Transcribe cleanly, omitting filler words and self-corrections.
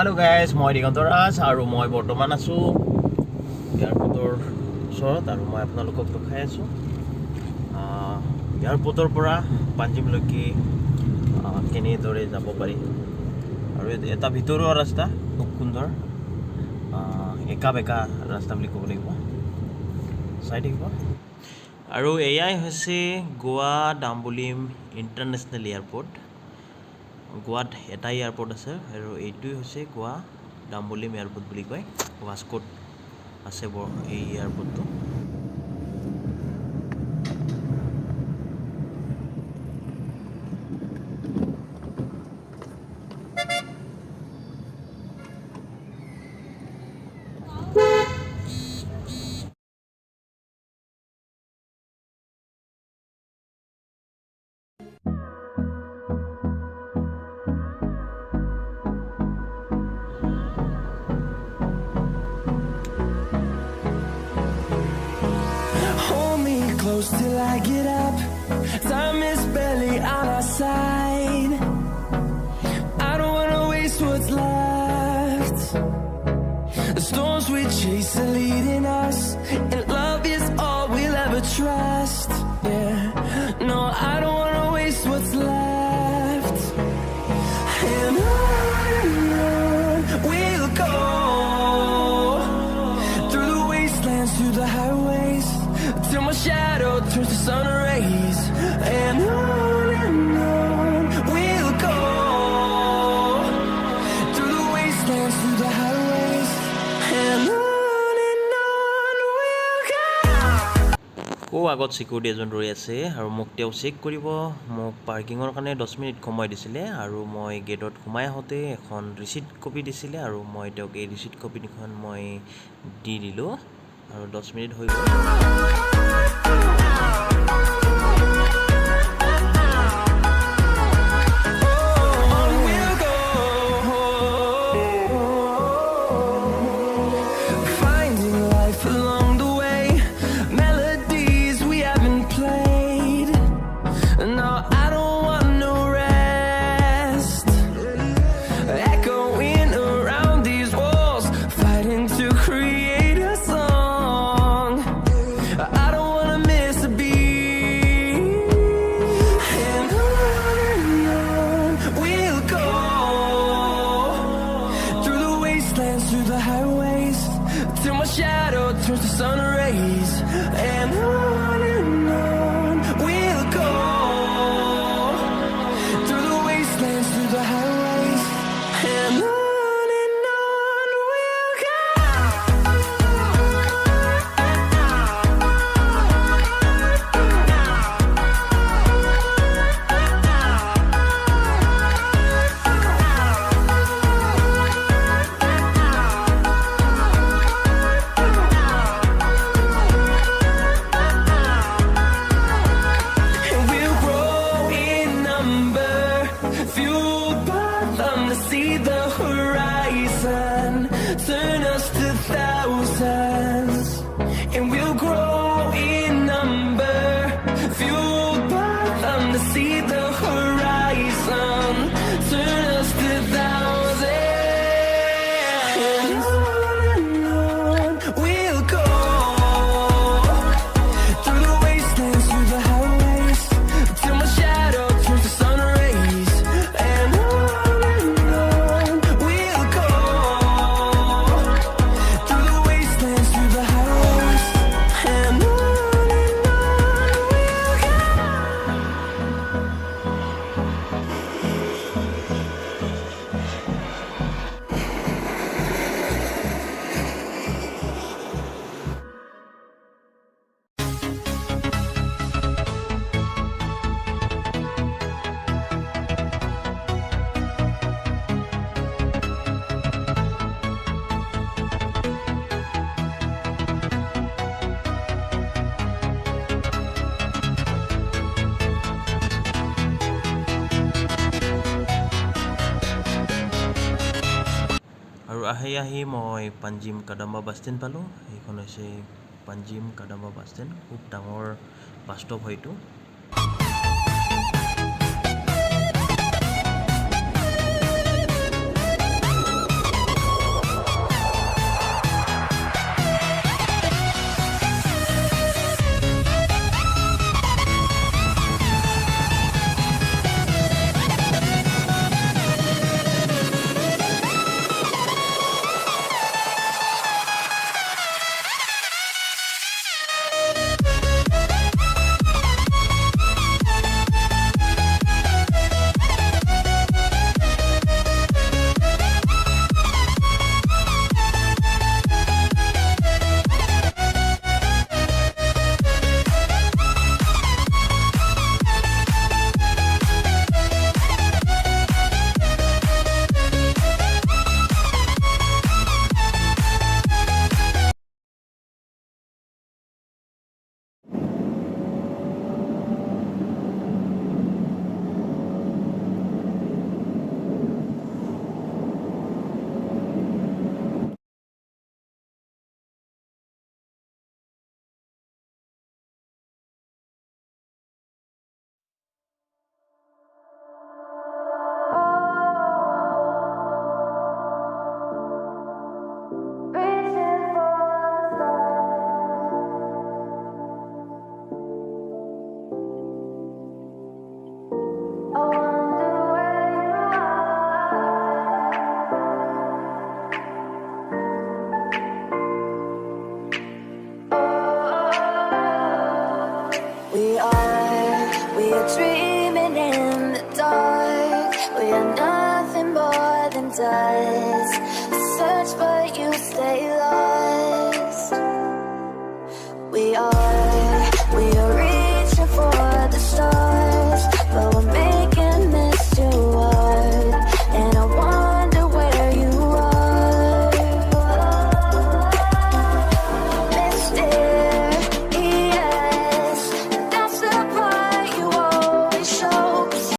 Hello guys, মই দিগন্ত ৰাজ আৰু মই বৰ্তমান আছো এয়াৰপৰ্টৰ ওচৰত আৰু মই আপোনালোকক দেখাই আছো এয়াৰপৰ্টৰ পৰা পাঞ্জিমলৈকে কেনেদৰে যাব পাৰি আৰু এটা ভিতৰুৱা ৰাস্তা খুব সুন্দৰ একা বেকা ৰাস্তা বুলি ক'ব লাগিব চাই থাকিব আৰু এয়াই হৈছে গোৱা ডাম্বুলিম ইণ্টাৰনেশ্যনেল এয়াৰপৰ্ট গোৱাত এটাই এয়াৰপৰ্ট আছে আৰু এইটোই হৈছে গোৱা ডাম্বুলিম এয়াৰপৰ্ট বুলি কয় ৱাস্কোত আছে এই এয়াৰপৰ্টটো Close till I get up. Time is barely on our side. I don't wanna waste what's left. The storms we chase are leading us, and love is all we'll ever trust. Yeah, no, I don't wanna waste what's left. And on we'll go, through the wastelands, through the highways, till my shadow turns to sun rays. And on we'll go, through the wastelands, through the highways. And on we'll go. আগত security এজন ৰৈ আছে আৰু মোক তেওঁ check কৰিব মোক পাৰ্কিঙৰ কাৰণে 10 মিনিট সময় দিছিলে আৰু মই গেটত সোমাই আহোঁতে এখন ৰিচিট কপি দিছিলে আৰু মই তেওঁক এই ৰিচিট কপিখন মই দি দিলোঁ আৰু 10 মিনিট হৈ গ'ল through the highways, till my shadow turns to sun rays. And on we'll go, through the wastelands, through the highways. And on we'll go. See the horizon, turn us to thousands, and we'll grow in number, fueled by them to see the horizon, turn us to thousands. And on we'll go, through the wastelands, through the highways, till my shadow turns to sun rays. And আহি মই Panjim কাডাম্বা bus stand পালোঁ এইখন হৈছে Panjim কাডাম্বা bus stand খুব ডাঙৰ bus stop হয়তো We are dreaming in the dark. We are nothing more than dust. Search but you stay lost.